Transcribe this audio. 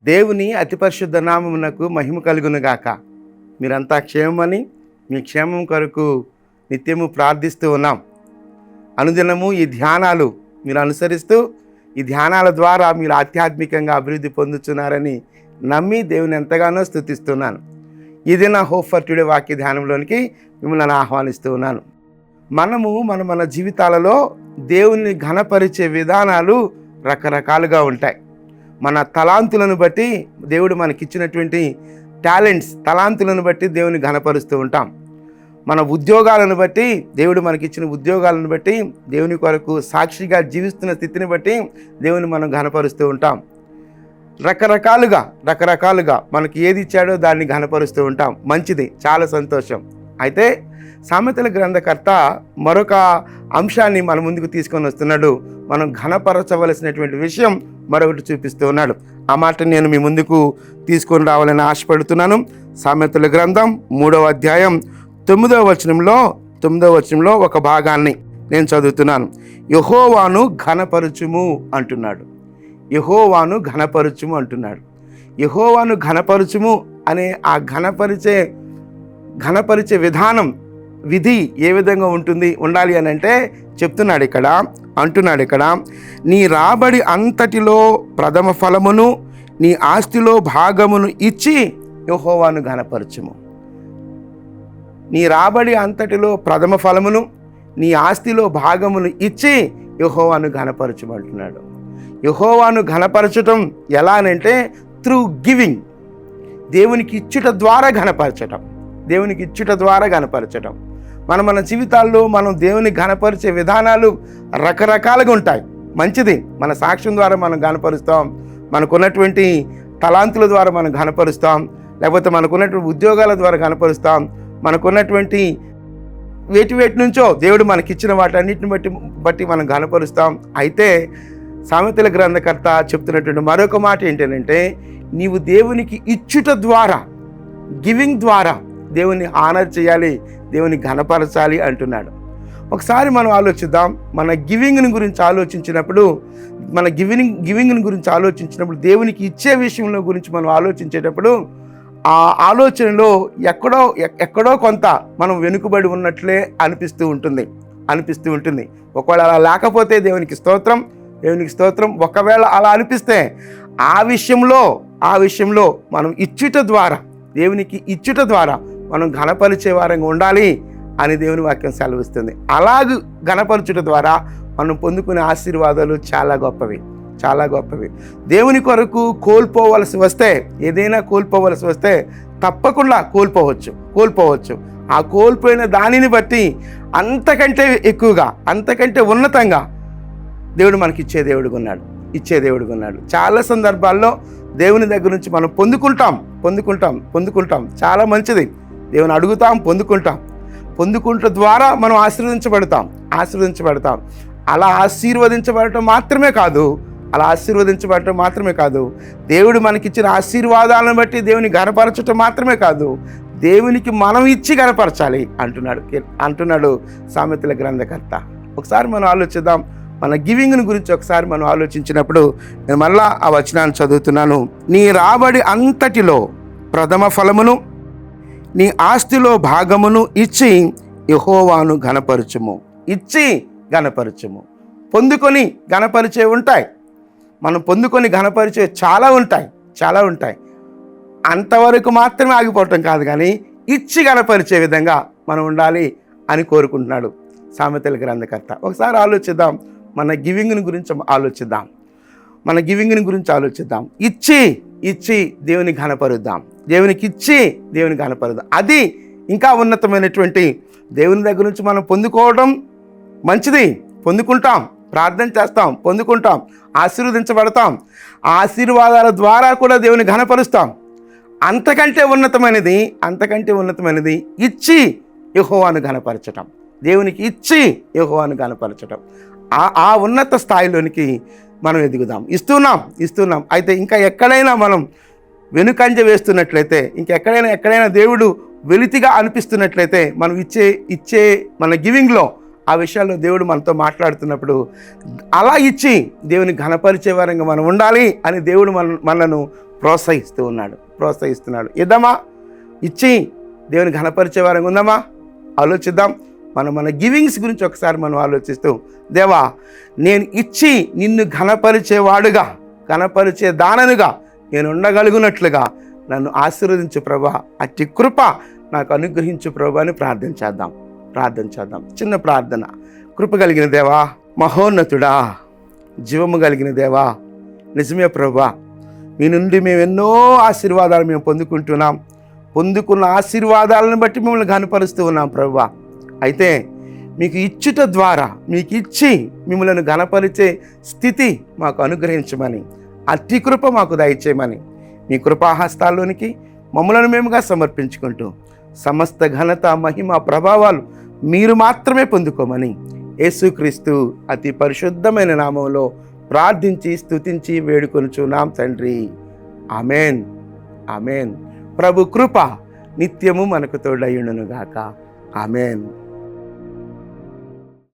దేవుని అతి పరిశుద్ధ నామమునకు మహిమ కలుగునుగాక. మీరంతా క్షేమమని మీ క్షేమం కొరకు నిత్యము ప్రార్థిస్తూ ఉన్నాం. అనుదినము ఈ ధ్యానాలు మీరు అనుసరిస్తూ ఈ ధ్యానాల ద్వారా మీరు ఆధ్యాత్మికంగా అభివృద్ధి పొందుతున్నారని నమ్మి దేవుని ఎంతగానో స్తుతిస్తున్నాను. ఇది నా హోప్ ఫర్ టుడే వాక్య ధ్యానంలోనికి మిమ్మల్ని ఆహ్వానిస్తూ ఉన్నాను. మన జీవితాలలో దేవుని ఘనపరిచే విధానాలు రకరకాలుగా ఉంటాయి. మన తలాంతులను బట్టి దేవుడు మనకిచ్చినటువంటి తలాంతులను బట్టి దేవుని ఘనపరుస్తూ ఉంటాం. మన ఉద్యోగాలను బట్టి దేవుడు మనకిచ్చిన ఉద్యోగాలను బట్టి దేవుని కొరకు సాక్షిగా జీవిస్తున్న స్థితిని బట్టి దేవుని మనం ఘనపరుస్తూ ఉంటాం. రకరకాలుగా మనకి ఏది ఇచ్చాడో దాన్ని ఘనపరుస్తూ ఉంటాం. మంచిది, చాలా సంతోషం. అయితే సామెతల గ్రంథకర్త మరొక అంశాన్ని మన ముందుకు తీసుకొని వస్తున్నాడు. మనం ఘనపరచవలసినటువంటి విషయం మరొకటి చూపిస్తూ ఉన్నాడు. ఆ మాట నేను మీ ముందుకు తీసుకొని రావాలని ఆశపడుతున్నాను. సామెతల గ్రంథం 3వ అధ్యాయం 9వ వచనంలో ఒక భాగాన్ని నేను చదువుతున్నాను. యెహోవాను ఘనపరచుము అంటున్నాడు. యెహోవాను ఘనపరచుము అనే ఆ ఘనపరిచే విధానం, విధి ఏ విధంగా ఉండాలి అని అంటే అంటున్నాడు ఇక్కడ నీ రాబడి అంతటిలో ప్రథమ ఫలమును నీ ఆస్తిలో భాగమును ఇచ్చి యెహోవాను ఘనపరచుము. నీ రాబడి అంతటిలో ప్రథమ ఫలమును నీ ఆస్తిలో భాగమును ఇచ్చి యెహోవాను ఘనపరచుము అంటున్నాడు. యెహోవాను ఘనపరచటం ఎలా అనంటే త్రూ గివింగ్, దేవునికి ఇచ్చుట ద్వారా ఘనపరచటం. మన జీవితాల్లో మనం దేవుని ఘనపరిచే విధానాలు రకరకాలుగా ఉంటాయి. మంచిది, మన సాక్ష్యం ద్వారా మనం ఘనపరుస్తాం, మనకున్నటువంటి తలాంతుల ద్వారా మనం ఘనపరుస్తాం, లేకపోతే మనకున్నటువంటి ఉద్యోగాల ద్వారా ఘనపరుస్తాం, మనకున్నటువంటి వేటి నుంచో దేవుడు మనకిచ్చిన వాటన్నిటిని బట్టి మనం ఘనపరుస్తాం. అయితే సామెతల గ్రంథకర్త చెప్తున్నటువంటి మరొక మాట ఏంటంటే నీవు దేవునికి ఇచ్చుట ద్వారా, గివింగ్ ద్వారా దేవుని ఆనర్ చేయాలి, దేవుని ఘనపరచాలి అంటున్నాడు. ఒకసారి మనం ఆలోచిద్దాం. మన గివింగ్ని గురించి ఆలోచించినప్పుడు దేవునికి ఇచ్చే విషయంలో గురించి మనం ఆలోచించేటప్పుడు ఆ ఆలోచనలో ఎక్కడో కొంత మనం వెనుకబడి ఉన్నట్లే అనిపిస్తూ ఉంటుంది. ఒకవేళ అలా లేకపోతే దేవునికి స్తోత్రం. ఒకవేళ అలా అనిపిస్తే ఆ విషయంలో మనం దేవునికి ఇచ్చుట ద్వారా మనం ఘనపరిచే వారంగా ఉండాలి అని దేవుని వాక్యం సెలవిస్తుంది. అలాగ ఘనపరచుట ద్వారా మనం పొందుకునే ఆశీర్వాదాలు చాలా గొప్పవి. దేవుని కొరకు ఏదైనా కోల్పోవలసి వస్తే తప్పకుండా కోల్పోవచ్చు. ఆ కోల్పోయిన దానిని బట్టి అంతకంటే ఎక్కువగా, అంతకంటే ఉన్నతంగా దేవుడు మనకి ఇచ్చే దేవుడుగా ఉన్నాడు. చాలా సందర్భాల్లో దేవుని దగ్గర నుంచి మనం పొందుకుంటాం. చాలా మంచిది. దేవుని అడుగుతాం, పొందుకుంట ద్వారా మనం ఆశీర్వదించబడతాం. అలా ఆశీర్వదించబడటం మాత్రమే కాదు, దేవుడు మనకిచ్చిన ఆశీర్వాదాలను బట్టి దేవుని ఘనపరచటం మాత్రమే కాదు, దేవునికి మనం ఇచ్చి ఘనపరచాలి అంటున్నాడు సామెతల గ్రంథకర్త. ఒకసారి మనం ఆలోచిద్దాం. మన గివింగ్ని గురించి ఒకసారి మనం ఆలోచించినప్పుడు నేను మళ్ళా ఆ వచనాన్ని చదువుతున్నాను. నీ రాబడి అంతటిలో ప్రథమ ఫలమును నీ ఆస్తిలో భాగమును ఇచ్చి యెహోవాను ఘనపరచుము. పొందుకొని ఘనపరిచే ఉంటాయి. మనం పొందుకొని ఘనపరిచే చాలా ఉంటాయి. అంతవరకు మాత్రమే ఆగిపోవటం కాదు, కానీ ఇచ్చి ఘనపరిచే విధంగా మనం ఉండాలి అని కోరుకుంటున్నాడు సామెతల గ్రంథకర్త. ఒకసారి ఆలోచిద్దాం. మన గివింగ్ని గురించి ఆలోచిద్దాం. ఇచ్చి దేవుని ఘనపరుద్దాం. అది ఇంకా ఉన్నతమైనటువంటి దేవుని దగ్గర నుంచి మనం పొందుకోవడం మంచిది. పొందుకుంటాం, ప్రార్థన చేస్తాం, పొందుకుంటాం, ఆశీర్వదించబడతాం. ఆశీర్వాదాల ద్వారా కూడా దేవుని ఘనపరుస్తాం. అంతకంటే ఉన్నతమైనది ఇచ్చి యెహోవాను ఘనపరచటం. దేవునికి ఇచ్చి యెహోవాను ఘనపరచటం. ఆ ఉన్నత స్థాయిలోనికి మనం ఎదుగుదాం. ఇస్తున్నాం. అయితే ఇంకా ఎక్కడైనా మనం వెనుకంజ వేస్తున్నట్లయితే, ఎక్కడైనా దేవుడు వెలితిగా అనిపిస్తున్నట్లయితే, మనం ఇచ్చే మన గివింగ్లో ఆ విషయాల్లో దేవుడు మనతో మాట్లాడుతున్నప్పుడు అలా ఇచ్చి దేవుని ఘనపరిచే వారంగా మనం ఉండాలి అని దేవుడు మనను ప్రోత్సహిస్తున్నాడు. ఇద్దామా? ఇచ్చి దేవుని ఘనపరిచే వారంగా ఉందామా? ఆలోచిద్దాం. మన గివింగ్స్ గురించి ఒకసారి మనం ఆలోచిస్తూ, దేవా నేను ఇచ్చి నిన్ను ఘనపరిచేవాడుగా, ఘనపరిచే దాననుగా నేను ఉండగలుగునట్లుగా నన్ను ఆశీర్వదించు ప్రభా, అట్టి కృప నాకు అనుగ్రహించు ప్రభా అని ప్రార్థన చేద్దాం. చిన్న ప్రార్థన. కృప కలిగిన దేవా, మహోన్నతుడా, జీవము కలిగిన దేవా, నిజమే ప్రభా, మీ నుండి మేము ఎన్నో ఆశీర్వాదాలు మేము పొందుకున్న ఆశీర్వాదాలను బట్టి మిమ్మల్ని ఘనపరుస్తూ ఉన్నాం ప్రభా. అయితే మీకు ఇచ్చుట ద్వారా, మీకు ఇచ్చి మిమ్మల్ని ఘనపరిచే స్థితి మాకు అనుగ్రహించమని, అట్టి కృప మాకు దయచేయమని మీ కృపాహస్తాల్లోనికి మమ్మలను మేముగా సమర్పించుకుంటూ సమస్త ఘనత, మహిమ, ప్రభావాలు మీరు మాత్రమే పొందుకోమని యేసుక్రీస్తు అతి పరిశుద్ధమైన నామంలో ప్రార్థించి స్తుతించి వేడుకొనుచున్నాం తండ్రి. Amen, amen. ప్రభు కృప నిత్యము మనకు తోడయుండును గాక. ఆమెన్.